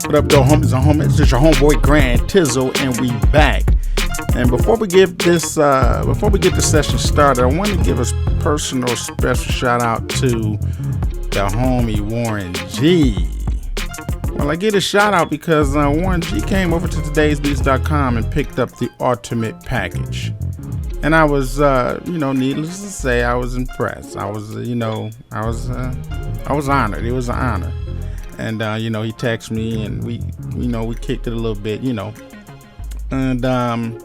What up, though, homies and homies? It's your homeboy Grand Tizzle, and we back. And before we get this session started, I want to give a personal special shout out to the homie Warren G. Well, I get a shout out because Warren G came over to todaysbeats.com and picked up the ultimate package. And I was, needless to say, I was impressed. I was honored. It was an honor. And, he texted me and we kicked it a little bit, And I'm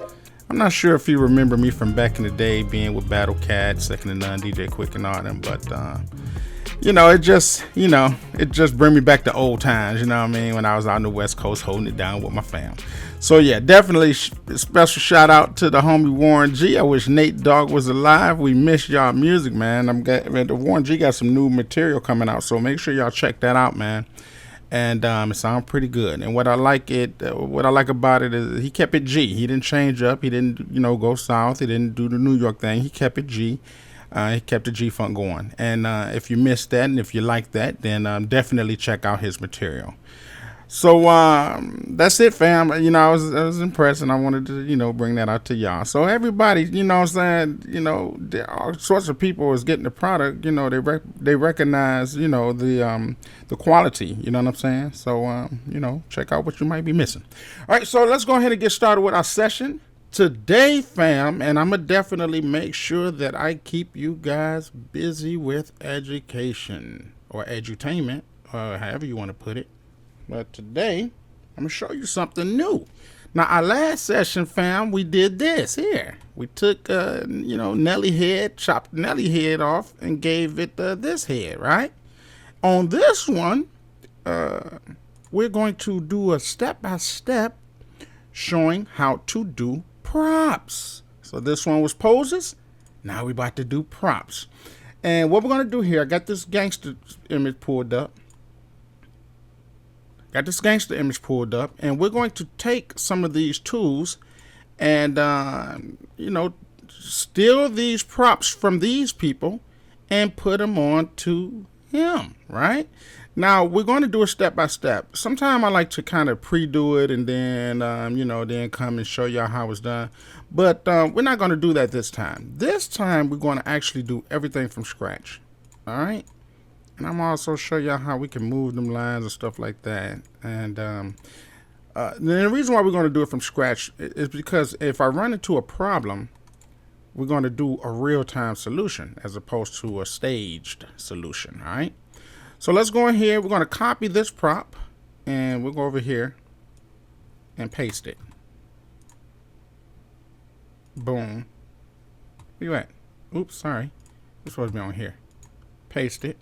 not sure if you remember me from back in the day being with Battle Cat, Second to None, DJ Quick and all them. But, it just bring me back to old times, you know what I mean? When I was out on the West Coast holding it down with my fam. So yeah, definitely special shout out to the homie Warren G. I wish Nate Dogg was alive. We miss y'all music, man. The Warren G got some new material coming out, so make sure y'all check that out, man. And it sounds pretty good. And what I like about it is he kept it G. He didn't change up. He didn't, go south. He didn't do the New York thing. He kept it G. He kept the G-Funk going. And if you missed that and if you like that, then definitely check out his material. So that's it, fam. I was impressed, and I wanted to, bring that out to y'all. So everybody, what I'm saying, all sorts of people is getting the product. They recognize, the quality. You know what I'm saying? So check out what you might be missing. All right, so let's go ahead and get started with our session today, fam. And I'm gonna definitely make sure that I keep you guys busy with education or edutainment, or however you want to put it. But today, I'm going to show you something new. Now, our last session, fam, we did this here. We took, Nelly head, chopped Nelly head off, and gave it this head, right? On this one, we're going to do a step-by-step showing how to do props. So this one was poses. Now we're about to do props. And what we're going to do here, I got this gangster image pulled up. And we're going to take some of these tools and, steal these props from these people and put them on to him, right? Now, we're going to do a step-by-step. Sometimes I like to kind of pre-do it and then, then come and show y'all how it's done. But we're not going to do that this time. This time, we're going to actually do everything from scratch, all right? And I'm also show y'all how we can move them lines and stuff like that. And the reason why we're going to do it from scratch is because if I run into a problem, we're going to do a real-time solution as opposed to a staged solution. All right. So let's go in here. We're going to copy this prop and we'll go over here and paste it. Boom. Where you at? Oops, sorry. It's supposed to be on here. Paste it.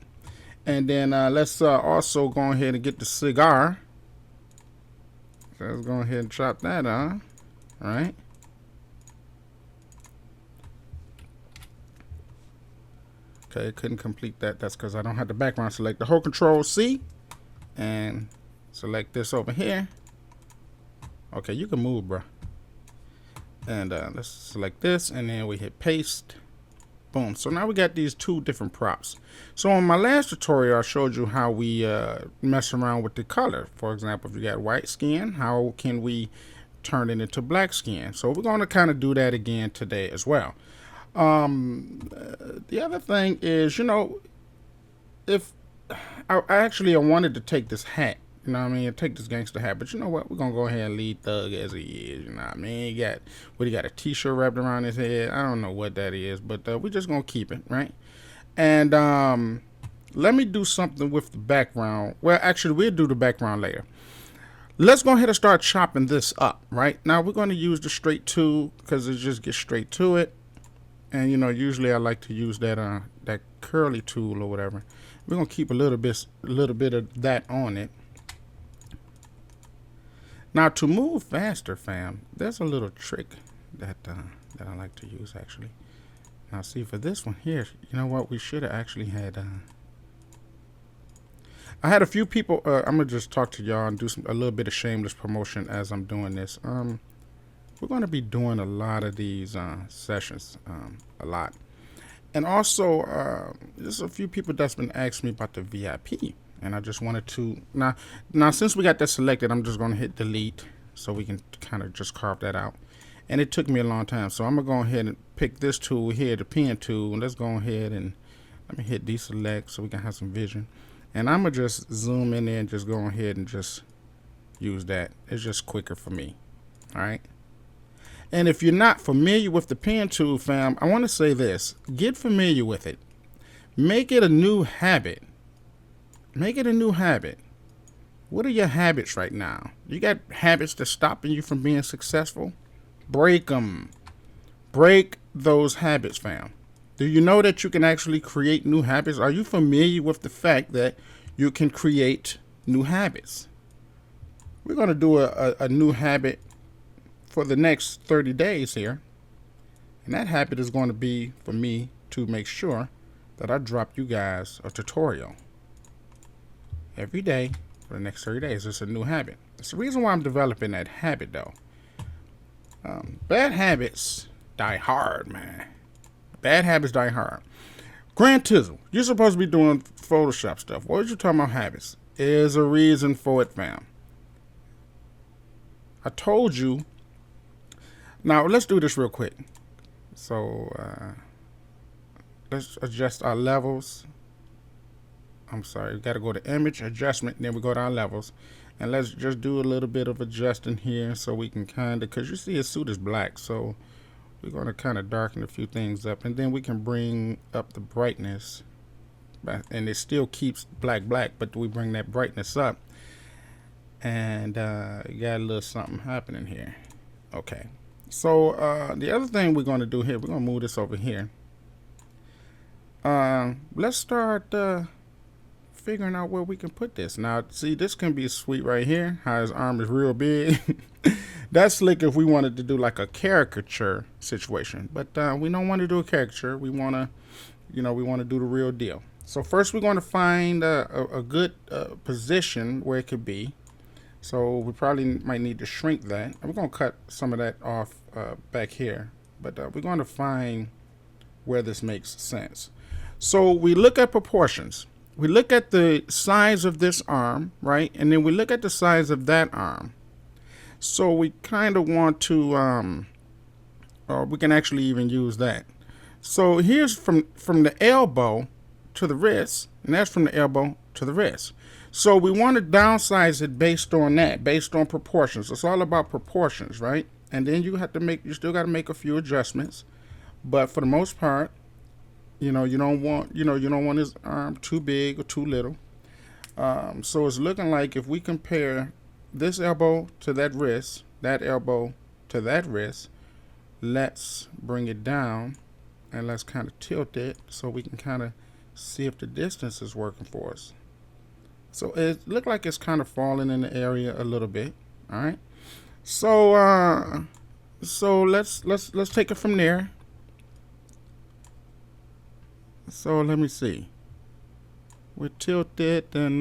And then let's also go ahead and get the cigar. So let's go ahead and chop that on. All right. Okay, couldn't complete that. That's because I don't have the background select. The whole Control C and select this over here. Okay, you can move, bro. And let's select this, and then we hit paste. Boom. So now we got these two different props. So on my last tutorial, I showed you how we mess around with the color. For example, if you got white skin, how can we turn it into black skin? So we're going to kind of do that again today as well. The other thing is, if I wanted to take this hat, take this gangster hat, but you know what? We're going to go ahead and leave Thug as he is, you know what I mean? He got a t-shirt wrapped around his head. I don't know what that is, but we're just going to keep it, right? And let me do something with the background. Well, actually, we'll do the background later. Let's go ahead and start chopping this up, right? Now, we're going to use the straight tool because it just gets straight to it. And, usually I like to use that that curly tool or whatever. We're going to keep a little bit of that on it. Now, to move faster, fam, there's a little trick that I like to use, actually. Now, see, for this one here, you know what? We should have actually had... I had a few people... I'm going to just talk to y'all and do a little bit of shameless promotion as I'm doing this. We're going to be doing a lot of these sessions, a lot. And also, there's a few people that's been asking me about the VIP. And I just wanted to, now since we got that selected, I'm just going to hit delete so we can kind of just carve that out. And it took me a long time, so I'm going to go ahead and pick this tool here, the pen tool, and let's go ahead and let me hit deselect so we can have some vision. And I'm going to just zoom in there and just go ahead and just use that. It's just quicker for me. All right. And if you're not familiar with the pen tool, fam, I want to say this. Get familiar with it. Make it a new habit. Make it a new habit. What are your habits right now? You got habits that's stopping you from being successful? Break them. Break those habits, fam. Do you know that you can actually create new habits? Are you familiar with the fact that you can create new habits? We're going to do a new habit for the next 30 days here. And that habit is going to be for me to make sure that I drop you guys a tutorial every day for the next 30 days. It's a new habit. It's the reason why I'm developing that habit, though. Bad habits die hard, man. Bad habits die hard. 𝗵𝗁, you're supposed to be doing Photoshop stuff. What are you talking about habits? There's a reason for it, fam. I told you. Now, let's do this real quick. So, let's adjust our levels. I'm sorry, we got to go to image, adjustment, and then we go to our levels. And let's just do a little bit of adjusting here so we can kind of, because you see his suit is black, so we're going to kind of darken a few things up. And then we can bring up the brightness. And it still keeps black, but we bring that brightness up. And you got a little something happening here. Okay. So the other thing we're going to do here, we're going to move this over here. Let's start figuring out where we can put this. Now, see, this can be sweet right here. How his arm is real big. That's slick if we wanted to do like a caricature situation. But we don't want to do a caricature. We want to, we want to do the real deal. So first we're going to find a good position where it could be. So we probably might need to shrink that. And we're going to cut some of that off back here. But we're going to find where this makes sense. So we look at proportions. We look at the size of this arm, right? And then we look at the size of that arm. So we kind of want to, we can actually even use that. So here's from the elbow to the wrist, and that's from the elbow to the wrist. So we want to downsize it based on that, based on proportions. It's all about proportions, right? And then you still got to make a few adjustments. But for the most part, you don't want his arm too big or too little. So it's looking like if we compare this elbow to that wrist, that elbow to that wrist, let's bring it down and let's kind of tilt it so we can kind of see if the distance is working for us. So it looked like it's kind of falling in the area a little bit. All right. So let's take it from there. So let me see. We tilt it and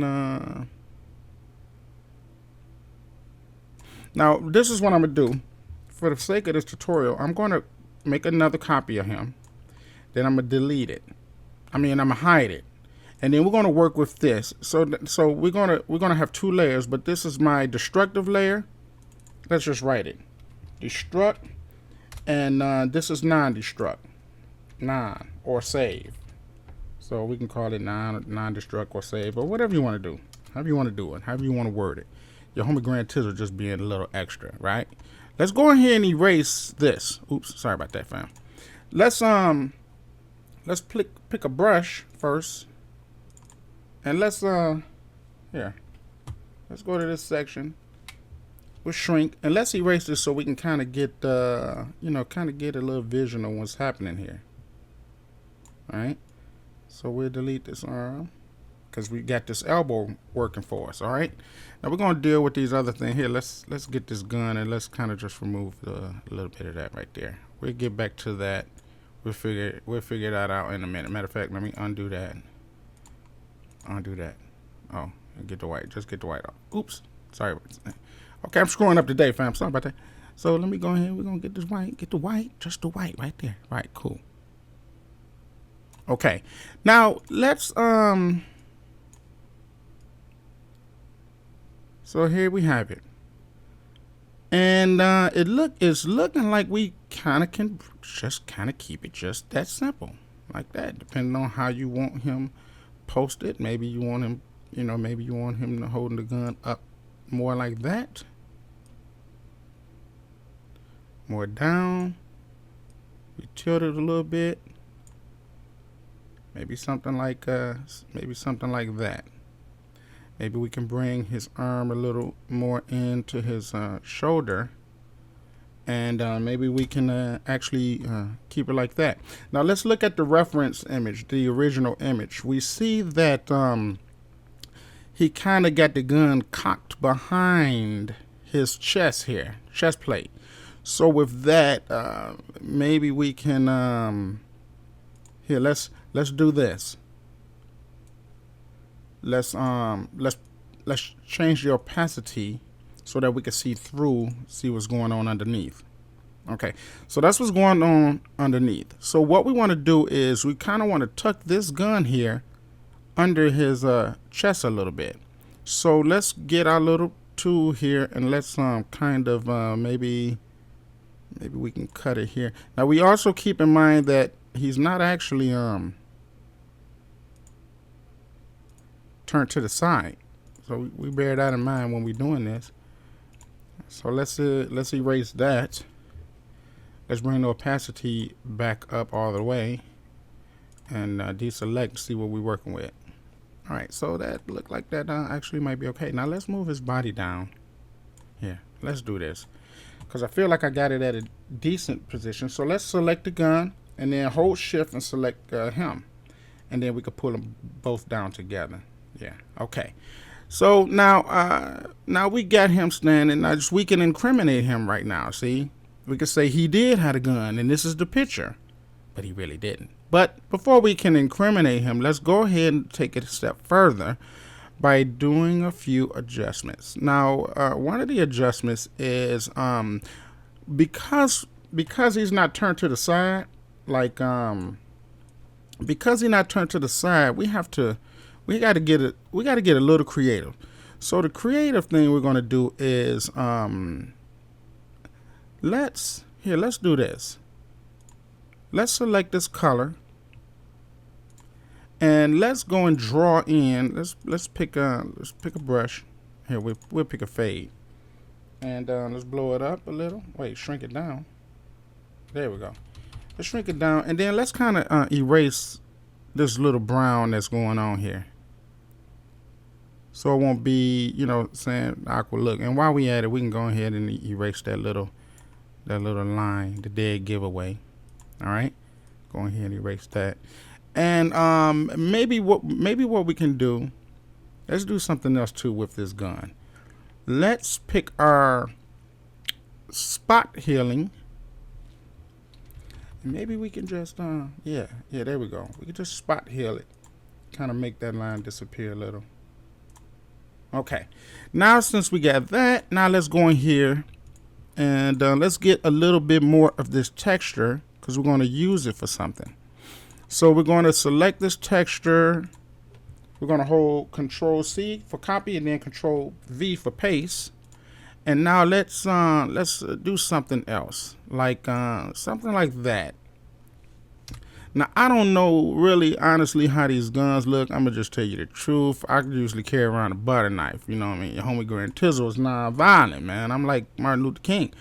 now this is what I'm gonna do. For the sake of this tutorial, I'm gonna make another copy of him. Then I'm gonna delete it. I'm gonna hide it. And then we're gonna work with this. So we're gonna have two layers, but this is my destructive layer. Let's just write it. Destruct, and this is non-destruct. Non or save. So we can call it non-destruct or save, or whatever you want to do. However you want to do it, however you want to word it. Your homie 𝗵𝗁 just being a little extra, right? Let's go ahead and erase this. Oops, sorry about that, fam. Let's pick a brush first, and let's go to this section. We'll shrink, and let's erase this so we can kind of get get a little vision of what's happening here. All right. So we'll delete this arm because we got this elbow working for us. All right. Now we're going to deal with these other things here. Let's get this gun and let's kind of just remove a little bit of that right there. We'll get back to that. We'll figure that out in a minute. Matter of fact, let me undo that. Undo that. Oh, and get the white. Just get the white off. Oops. Sorry. Okay, I'm screwing up today, fam. Sorry about that. So let me go ahead. We're going to get this white. Get the white. Just the white right there. Right. Cool. Okay, now let's So here we have it. And it's looking like we kind of can just kind of keep it just that simple, like that, depending on how you want him posted. Maybe you want him, maybe you want him holding the gun up more like that, more down. We tilt it a little bit. Maybe something like that. Maybe we can bring his arm a little more into his shoulder, and maybe we can actually keep it like that. Now let's look at the reference image, the original image. We see that he kind of got the gun cocked behind his chest here, chest plate. So with that, maybe we can here. Let's do this. Let's change the opacity so that we can see what's going on underneath. Okay, so that's what's going on underneath. So what we want to do is we kind of want to tuck this gun here under his chest a little bit. So let's get our little tool here and let's kind of maybe we can cut it here. Now we also keep in mind that he's not actually turned to the side, so we bear that in mind when we're doing this. So let's erase that. Let's bring the opacity back up all the way and deselect, see what we're working with. All right, so that looked like that actually might be okay. Now let's move his body down. Yeah, let's do this because I feel like I got it at a decent position. So let's select the gun and then hold shift and select him, and then we can pull them both down together. Yeah, okay. So now we got him standing. Now we can incriminate him right now. See, we can say he did have a gun and this is the picture, but he really didn't. But before we can incriminate him, let's go ahead and take it a step further by doing a few adjustments. Now, one of the adjustments is because he's not turned to the side, like because he's not turned to the side, we got to get a little creative. So the creative thing we're going to do is let's do this. Let's select this color and let's go and draw in. Let's pick a brush. Here we'll pick a fade, and let's blow it up a little. Wait, shrink it down. There we go. Let's shrink it down, and then let's kind of erase this little brown that's going on here, so it won't be, saying awkward look. And while we at it, we can go ahead and erase that little line, the dead giveaway. All right, go ahead and erase that. And maybe what we can do, let's do something else too with this gun. Let's pick our spot healing. Maybe we can just yeah, there we go. We can just spot heal it, kind of make that line disappear a little. Okay, now since we got that, now let's go in here and let's get a little bit more of this texture, because we're going to use it for something. So we're going to select this texture. We're going to hold Control C for copy and then Control V for paste. And now let's do something else, like something like that. Now I don't know really honestly how these guns look. I'm gonna just tell you the truth. I usually carry around a butter knife. You know what I mean? Your homie 𝗃𝘂𝗃 is non-violent, man. I'm like Martin Luther King.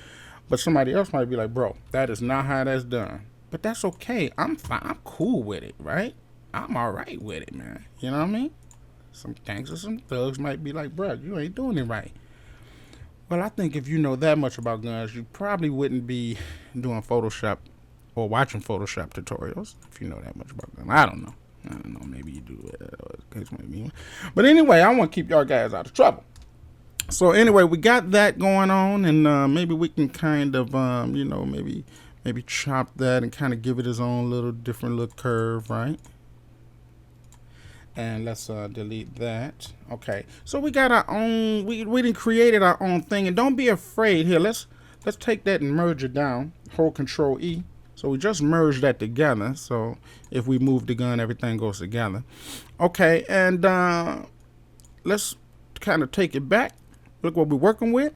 But somebody else might be like, bro, that is not how that's done. But that's okay. I'm fine. I'm cool with it, right? I'm all right with it, man. You know what I mean? Some gangsters, some thugs might be like, bro, you ain't doing it right. Well, I think if you know that much about guns, you probably wouldn't be doing Photoshop or watching Photoshop tutorials if you know that much about guns. I don't know. Maybe you do. But anyway, I want to keep y'all guys out of trouble. So anyway, we got that going on, and maybe we can kind of, maybe chop that and kind of give it its own little different little curve, right? And let's delete that. Okay, so we got our own. We done created our own thing, and don't be afraid. Here, let's take that and merge it down. Hold Control E. So we just merged that together. So if we move the gun, everything goes together. Okay, and let's kind of take it back Look what we're working with.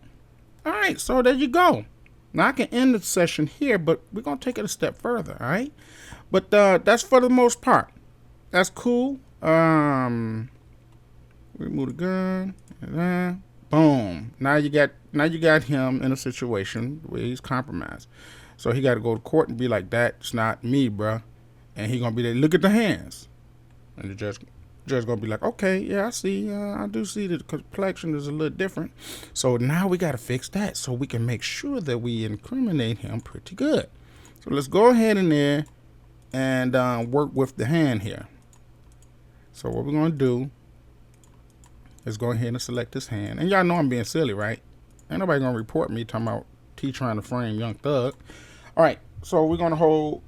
All right, so there you go. Now I can end the session here, but we're gonna take it a step further, all right? But that's for the most part. That's cool. Remove the gun. Boom. Now you got him in a situation where he's compromised. So he got to go to court and be like, "That's not me, bruh." And he gonna be there. Look at the hands, and the judge gonna be like, "Okay, yeah, I see. I do see the complexion is a little different." So now we got to fix that so we can make sure that we incriminate him pretty good. So let's go ahead in there and work with the hand here. So what we're gonna do is go ahead and select this hand. And y'all know I'm being silly, right? Ain't nobody gonna report me talking about T trying to frame Young Thug. All right, so we're gonna hold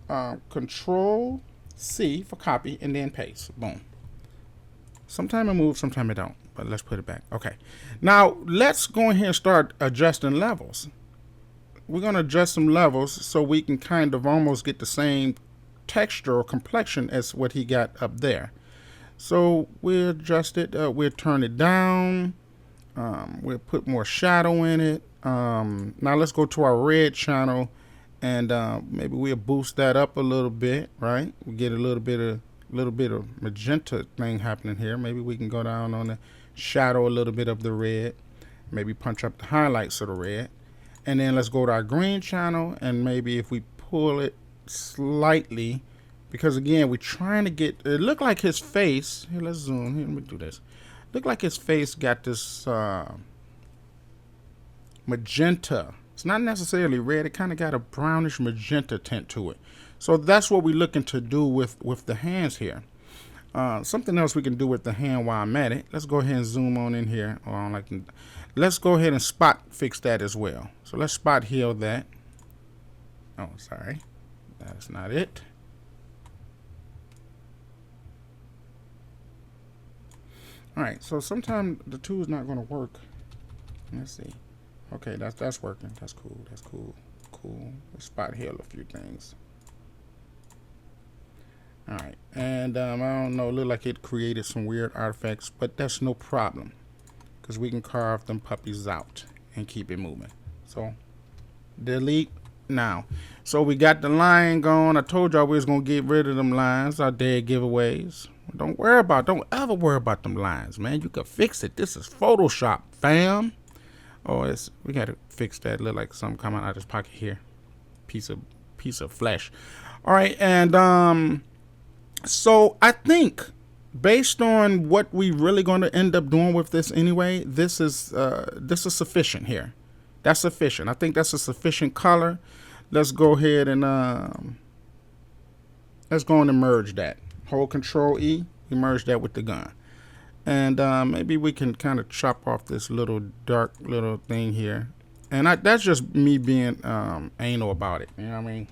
Control C for copy and then paste. Boom. Sometime it moves, sometime it don't. But let's put it back. Okay. Now let's go ahead and start adjusting levels. We're gonna adjust some levels so we can kind of almost get the same texture or complexion as what he got up there. So we'll adjust it, we'll turn it down, we'll put more shadow in it. Now let's go to our red channel and maybe we'll boost that up a little bit, right? We get a little bit of magenta thing happening here. Maybe we can go down on the shadow a little bit of the red, maybe punch up the highlights of the red. And then let's go to our green channel and maybe if we pull it slightly, because again, we're trying to get it look like his face. Here, let's zoom. Here, let me do this. Look like his face got this magenta. It's not necessarily red. It kind of got a brownish magenta tint to it. So that's what we're looking to do with the hands here. Something else we can do with the hand while I'm at it. Let's go ahead and zoom on in here. Let's go ahead and spot fix that as well. So let's spot heal that. Oh, sorry. That's not it. All right, so sometimes the tool is not going to work. Let's see. Okay, that's working. That's cool. That's cool. Cool. Let's spot heal a few things. All right, and I don't know. It looked like it created some weird artifacts, but that's no problem because we can carve them puppies out and keep it moving. So delete now. So we got the line going. I told y'all we was gonna get rid of them lines, our dead giveaways. Don't ever worry about them lines, man. You can fix it. This is Photoshop, fam. Oh, we gotta fix that. Look like something coming out of his pocket here. Piece of flesh. All right, and so I think based on what we really gonna end up doing with this anyway, this is sufficient here. That's sufficient. I think that's a sufficient color. Let's go ahead and let's go and merge that. Hold Control E, we merge that with the gun. And maybe we can kind of chop off this little dark little thing here. And that's just me being anal about it. You know what I mean?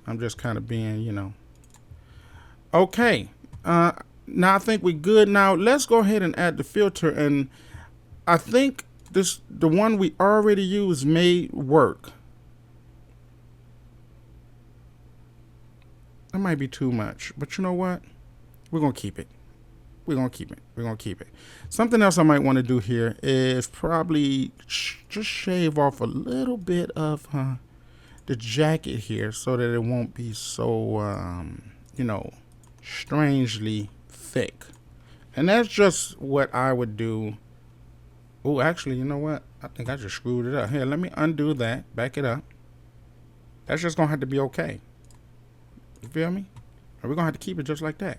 I'm just kind of being, you know. Okay. Now I think we're good. Now let's go ahead and add the filter. And I think the one we already used may work. That might be too much, but you know what? We're gonna keep it. We're gonna keep it. We're gonna keep it. Something else I might want to do here is probably just shave off a little bit of the jacket here so that it won't be so you know, strangely thick. And that's just what I would do. Oh, actually, you know what? I think I just screwed it up. Here, let me undo that. Back it up. That's just gonna have to be okay. You feel me? And we're gonna have to keep it just like that.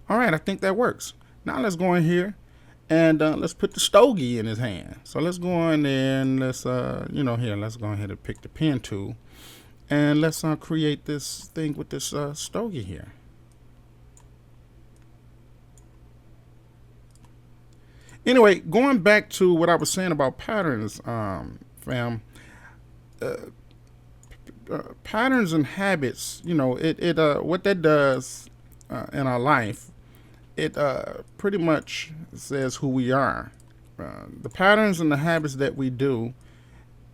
All right, I think that works. Now let's go in here and let's put the stogie in his hand. So let's go in there and let's you know, here, let's go ahead and pick the pen tool and let's create this thing with this stogie here. Anyway, going back to what I was saying about patterns, fam. Patterns and habits, you know, what that does in our life, it pretty much says who we are. The patterns and the habits that we do,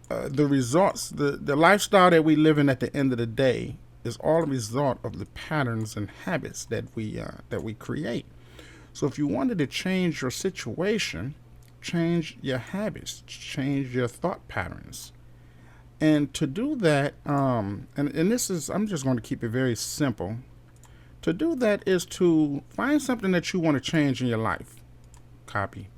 the results, the lifestyle that we live in at the end of the day is all a result of the patterns and habits that we create. So if you wanted to change your situation, change your habits, change your thought patterns. And to do that, and this is, I'm just going to keep it very simple. To do that is to find something that you want to change in your life. Copy.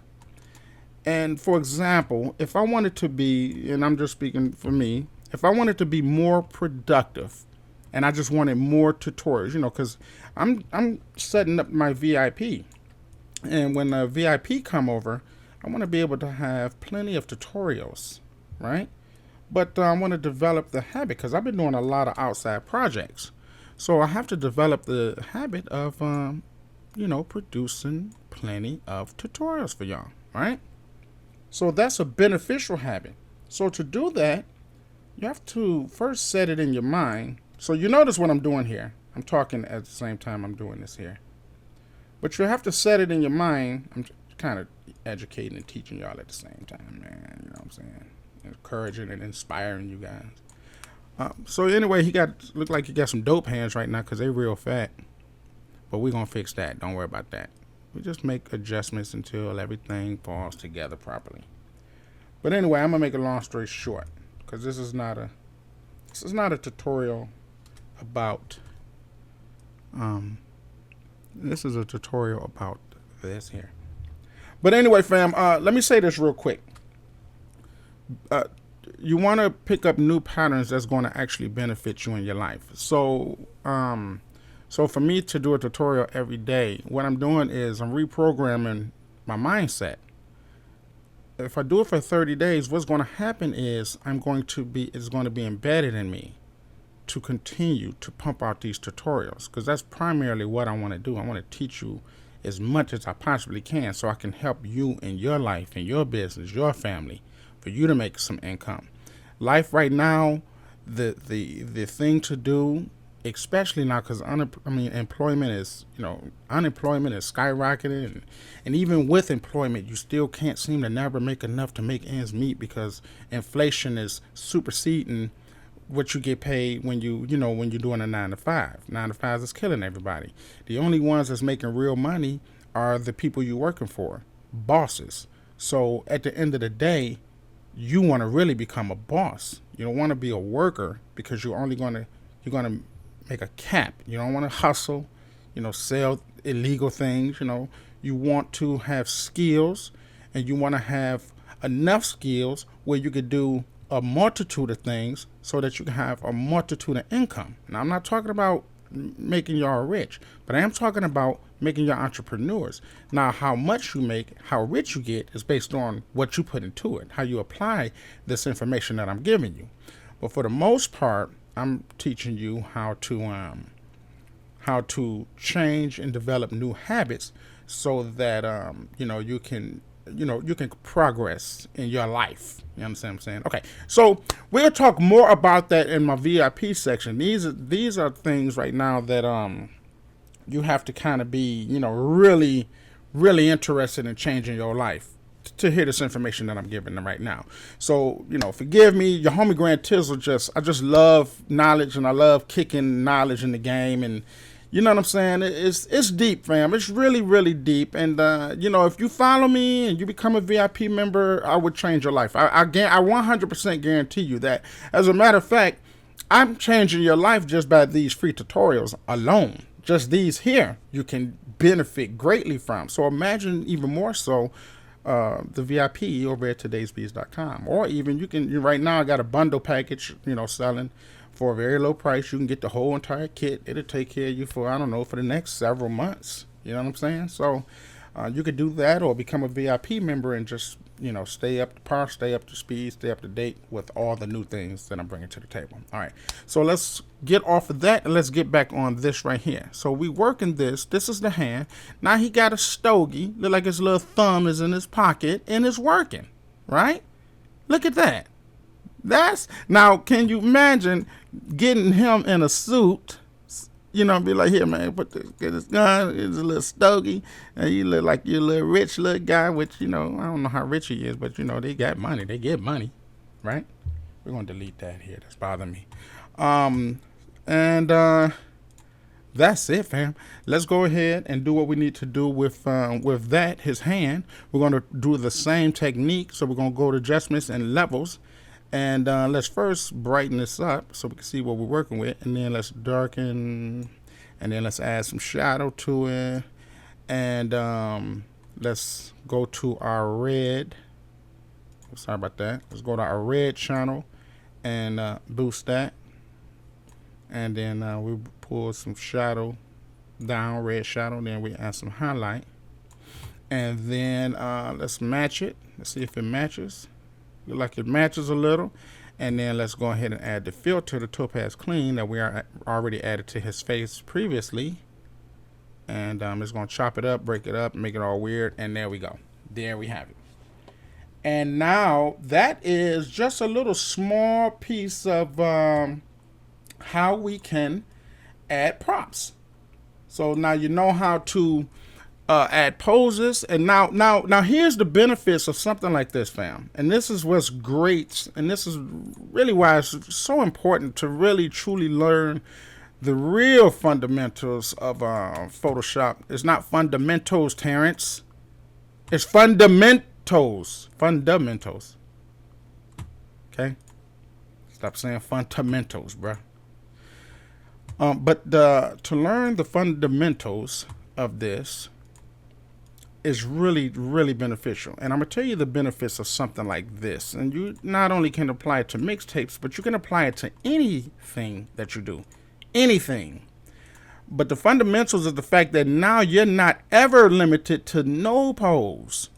And for example, if I wanted to be, and I'm just speaking for me, if I wanted to be more productive and I just wanted more tutorials, you know, because I'm setting up my VIP. And when a VIP come over, I want to be able to have plenty of tutorials, right? But I want to develop the habit because I've been doing a lot of outside projects. So I have to develop the habit of, you know, producing plenty of tutorials for y'all, right? So that's a beneficial habit. So to do that, you have to first set it in your mind. So you notice what I'm doing here. I'm talking at the same time I'm doing this here. But you have to set it in your mind. I'm kind of educating and teaching y'all at the same time, man. You know what I'm saying? Encouraging and inspiring you guys. So anyway, look like he got some dope hands right now because they real fat. But we're going to fix that. Don't worry about that. We just make adjustments until everything falls together properly. But anyway, I'm going to make a long story short because this is not a tutorial about this is a tutorial about this here. But anyway, fam, let me say this real quick. You want to pick up new patterns that's going to actually benefit you in your life. So for me to do a tutorial every day, what I'm doing is I'm reprogramming my mindset. If I do it for 30 days, what's going to happen is it's going to be embedded in me to continue to pump out these tutorials, because that's primarily what I want to do. I want to teach you as much as I possibly can so I can help you in your life, in your business, your family, for you to make some income. Life right now, the thing to do, especially now, because unemployment is skyrocketing, and even with employment, you still can't seem to never make enough to make ends meet because inflation is superseding what you get paid when you're doing a 9 to 5. 9 to 5 is killing everybody. The only ones that's making real money are the people you're working for, bosses. So at the end of the day, you want to really become a boss. You don't want to be a worker because you're going to make a cap. You don't want to hustle, sell illegal things. You want to have skills, and you want to have enough skills where you could do a multitude of things so that you can have a multitude of income. Now, I'm not talking about making y'all rich, but I am talking about making y'all entrepreneurs. Now, how much you make, how rich you get is based on what you put into it, how you apply this information that I'm giving you. But for the most part, I'm teaching you how to change and develop new habits so that you can progress in your life. You understand what I'm saying? Okay, so we'll talk more about that in my VIP section. These are things right now that you have to kind of be really, really interested in changing your life to hear this information that I'm giving them right now. So forgive me, your homie 𝗵𝗲 I just love knowledge, and I love kicking knowledge in the game, and you know what I'm saying? It's deep, fam. It's really, really deep. And, if you follow me and you become a VIP member, I would change your life. I 100% guarantee you that. As a matter of fact, I'm changing your life just by these free tutorials alone. Just these here, you can benefit greatly from. So imagine even more so the VIP over at todaysbees.com. Or even right now I got a bundle package, selling for a very low price. You can get the whole entire kit. It'll take care of you for the next several months. You know what I'm saying? So you could do that, or become a VIP member and just, stay up to par, stay up to speed, stay up to date with all the new things that I'm bringing to the table. All right. So let's get off of that and let's get back on this right here. So we working this. This is the hand. Now he got a stogie. Look like his little thumb is in his pocket and it's working, right? Look at that. Now, can you imagine getting him in a suit, be like, here, man, get this gun, it's a little stogie, and you look like you're a little rich little guy, which, I don't know how rich he is, but, they got money, they get money, right? We're going to delete that here, that's bothering me. And that's it, fam. Let's go ahead and do what we need to do with that, his hand. We're going to do the same technique. So we're going to go to adjustments and levels. And let's first brighten this up so we can see what we're working with. And then let's darken. And then let's add some shadow to it. And let's go to our red. Sorry about that. Let's go to our red channel and boost that. And then we pull some shadow down, red shadow. Then we add some highlight. And then let's match it. Let's see if it matches. Look like it matches a little. And then let's go ahead and add the filter, the topaz clean that we are already added to his face previously. And it's going to chop it up, break it up, make it all weird. And there we go. There we have it. And now that is just a little small piece of how we can add props. So now you know how to add poses. And now here's the benefits of something like this, fam. And this is what's great. And this is really why it's so important to really truly learn the real fundamentals of Photoshop. It's not fundamentals, Terrence. It's fundamentals. Fundamentals. Okay? Stop saying fundamentals, bruh. But to learn the fundamentals of this is really, really beneficial. And I'm going to tell you the benefits of something like this. And you not only can apply it to mixtapes, but you can apply it to anything that you do. Anything. But the fundamentals is the fact that now you're not ever limited to no pose.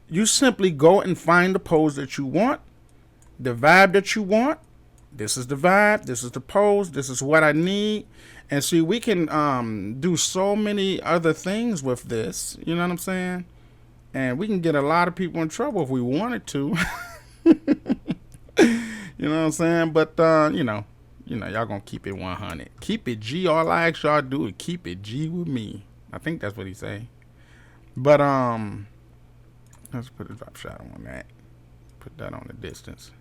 You simply go and find the pose that you want, the vibe that you want. This is the vibe, this is the pose, this is what I need. And see, we can do so many other things with this, you know what I'm saying? And we can get a lot of people in trouble if we wanted to. You know what I'm saying? But, you know, y'all gonna keep it 100. Keep it G, all I ask y'all do is keep it G with me. I think that's what he say. But, let's put a drop shadow on that. Put that on the distance.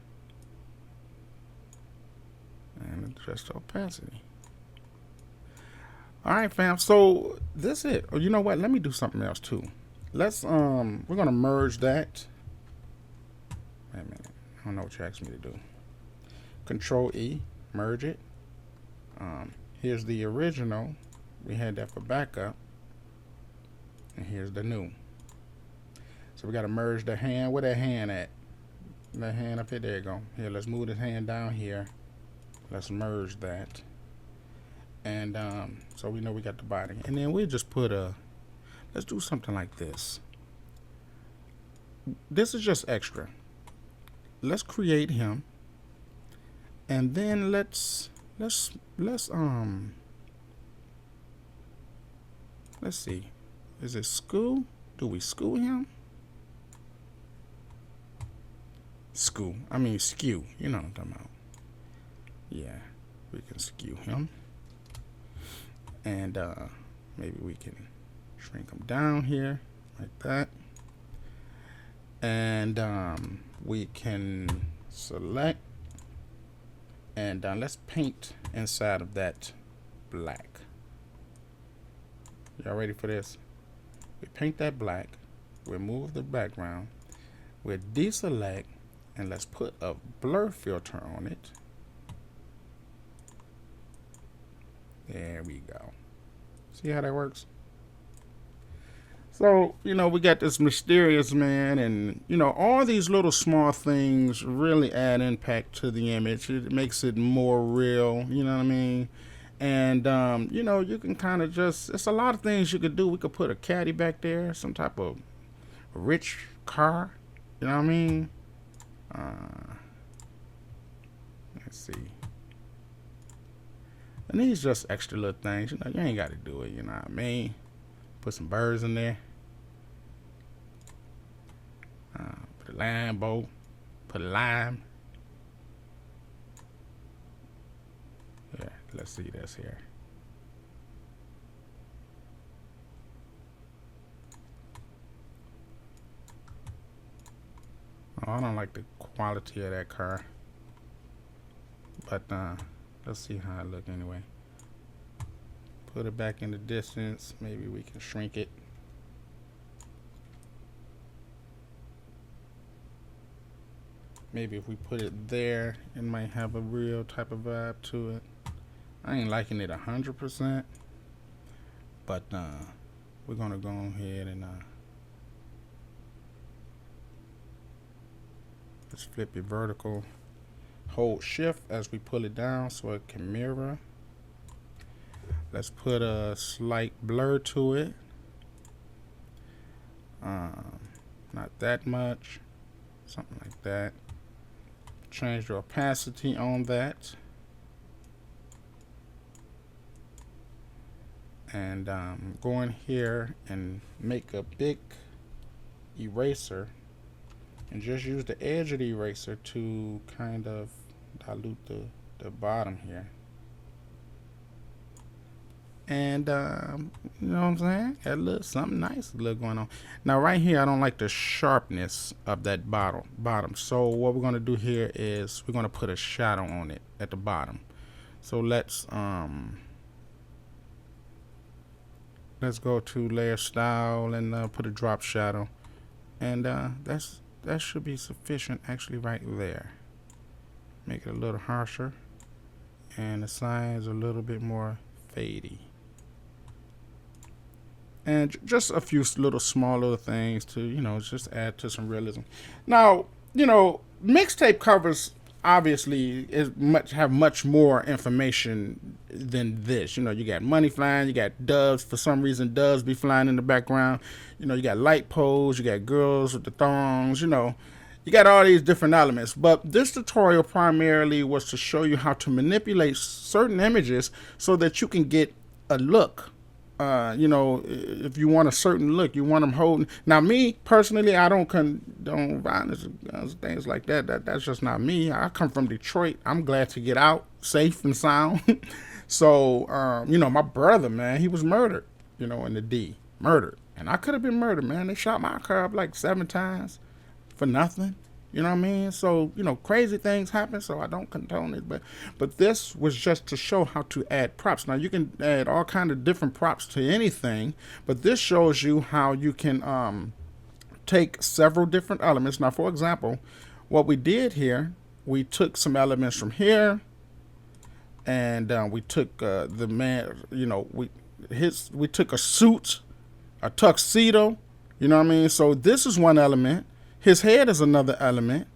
And adjust opacity. All right, fam. So this is it. Oh, you know what? Let me do something else too. Let's we're gonna merge that. Wait a minute. I don't know what you asked me to do. Control E, merge it. Here's the original. We had that for backup. And here's the new. So we gotta merge the hand. Where that hand at? That hand up here. There you go. Here, let's move this hand down here. Let's merge that. And so we know we got the body. And then we'll just put let's do something like this. This is just extra. Let's create him. And then let's see. Is it skew? Do we skew him? Skew. I mean skew. You know what I'm talking about. Yeah, we can skew him. And maybe we can shrink him down here like that. And we can select. And let's paint inside of that black. Y'all ready for this? We paint that black. Remove the background. We'll deselect. And let's put a blur filter on it. There we go. See how that works? So, you know, we got this mysterious man, and, you know, all these little small things really add impact to the image. It makes it more real, you know what I mean? And, you know, you can kind of just, it's a lot of things you could do. We could put a caddy back there, some type of rich car, you know what I mean? Let's see. And these just extra little things, you know, you ain't got to do it, you know what I mean? Put some birds in there. Put a Lambo. Put a lime. Yeah, let's see this here. Oh, I don't like the quality of that car. But let's see how it look anyway. put it back in the distance. Maybe we can shrink it. Maybe if we put it there, it might have a real type of vibe to it. I ain't liking it 100%, but we're gonna go ahead and let's flip it vertical. Hold shift as we pull it down so it can mirror. Let's put a slight blur to it. Not that much, something like that. Change the opacity on that. And go in here and make a big eraser and just use the edge of the eraser to kind of dilute the bottom here. And you know what I'm saying? Got a little something nice going on. Now right here, I don't like the sharpness of that bottom. So what we're gonna do here is we're gonna put a shadow on it at the bottom. So let's go to layer style and put a drop shadow, and that should be sufficient actually right there. Make it a little harsher, and the size a little bit more fadey. And just a few little small little things to, you know, just add to some realism. Now, you know, mixtape covers obviously have much more information than this. You know, you got money flying, you got doves. For some reason, doves be flying in the background. You know, you got light poles, you got girls with the thongs, you know. You got all these different elements. But this tutorial primarily was to show you how to manipulate certain images so that you can get a look. You know, if you want a certain look, you want them holding. Now, me personally, I don't condone violence, things like that. That's just not me. I come from Detroit. I'm glad to get out safe and sound. So, you know, my brother, man, he was murdered. You know, in the D, murdered, and I could have been murdered, man. They shot my car up like 7 times for nothing. You know what I mean? So, you know, crazy things happen, so I don't condone it. But this was just to show how to add props. Now, you can add all kind of different props to anything, but this shows you how you can take several different elements. Now, for example, what we did here, we took some elements from here, and we took the man, you know, we took a suit, a tuxedo, you know what I mean? So this is one element. His head is another element.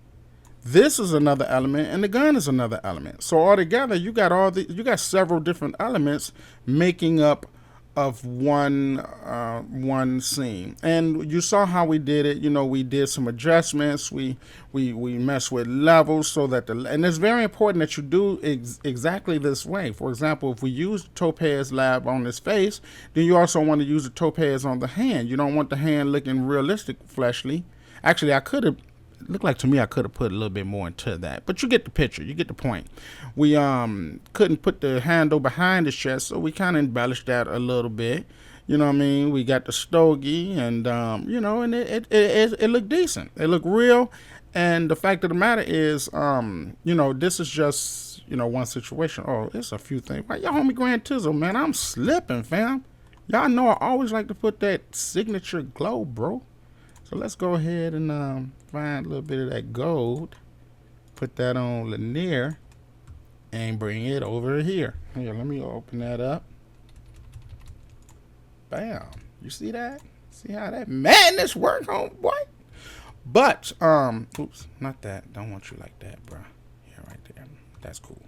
This is another element, and the gun is another element. So altogether, you got several different elements making up of one scene. And you saw how we did it. You know, we did some adjustments. We messed with levels so that and it's very important that you do exactly this way. For example, if we use topaz lab on his face, then you also want to use the topaz on the hand. You don't want the hand looking realistic, fleshly. Actually, I could have, looked like to me I could have put a little bit more into that. But you get the picture. You get the point. We couldn't put the handle behind his chest, so we kind of embellished that a little bit. You know what I mean? We got the stogie, and, you know, and it looked decent. It looked real. And the fact of the matter is, you know, this is just, you know, one situation. Oh, it's a few things. Right, y'all homie Grand 𝗃𝘂, man, I'm slipping, fam. Y'all know I always like to put that signature glow, bro. So let's go ahead and find a little bit of that gold, put that on Lanier, and bring it over here. Here, let me open that up. Bam. You see that? See how that madness works, homeboy? But, oops, not that. Don't want you like that, bro. Yeah, right there. That's cool.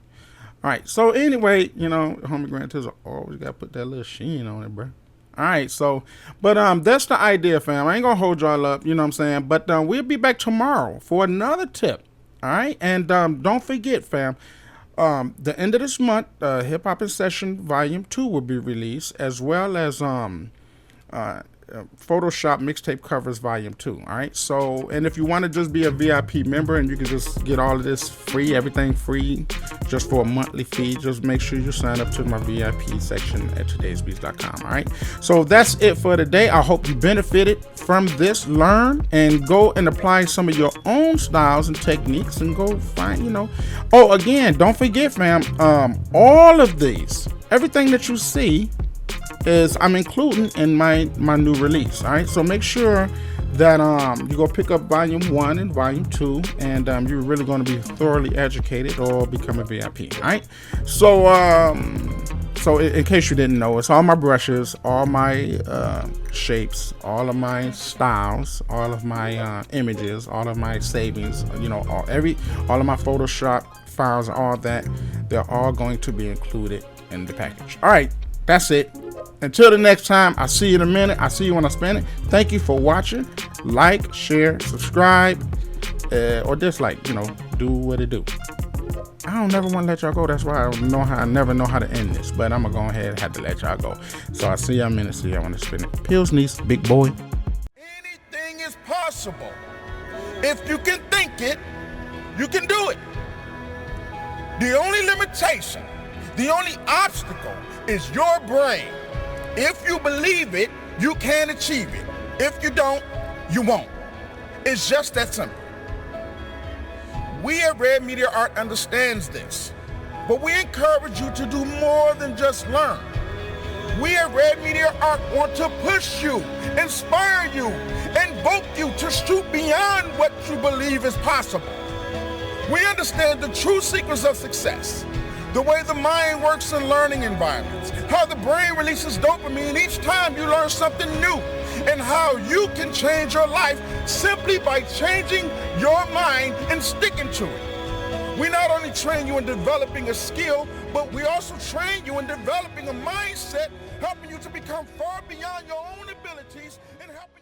All right, so anyway, you know, homie Grand 𝗃𝘂 always got to put that little sheen on it, bro. All right, so, but that's the idea, fam. I ain't gonna hold y'all up, you know what I'm saying? But we'll be back tomorrow for another tip. All right, and don't forget, fam, the end of this month, Hip Hop in Session Volume 2 will be released, as well as Photoshop Mixtape Covers Volume 2. All right, so, and if you want to just be a VIP member and you can just get all of this free, everything free, just for a monthly fee, just make sure you sign up to my VIP section at todaysbeats.com. All right, so that's it for today. I hope you benefited from this. Learn and go and apply some of your own styles and techniques, and go find, you know. Oh, again, don't forget, fam, all of these, everything that you see is I'm including in my new release. All right, so make sure that you go pick up volume 1 and volume 2, and you're really going to be thoroughly educated or become a VIP. All right, so so in case you didn't know, it's all my brushes, all my shapes, all of my styles, all of my images, all of my savings, you know, all of my Photoshop files, all that, they're all going to be included in the package. All right, that's it. Until the next time, I'll see you in a minute. I'll see you when I spin it. Thank you for watching. Like, share, subscribe, or dislike. You know, do what it do. I don't never want to let y'all go. That's why I never know how to end this. But I'm going to go ahead and have to let y'all go. So I'll see y'all in a minute. See y'all when I spin it. Pills, niece, big boy. Anything is possible. If you can think it, you can do it. The only limitation, the only obstacle is your brain. If you believe it, you can achieve it. If you don't, you won't. It's just that simple. We at Red Media Art understands this, but we encourage you to do more than just learn. We at Red Media Art want to push you, inspire you, invoke you to shoot beyond what you believe is possible. We understand the true secrets of success, the way the mind works in learning environments, how the brain releases dopamine each time you learn something new, and how you can change your life simply by changing your mind and sticking to it. We not only train you in developing a skill, but we also train you in developing a mindset, helping you to become far beyond your own abilities and helping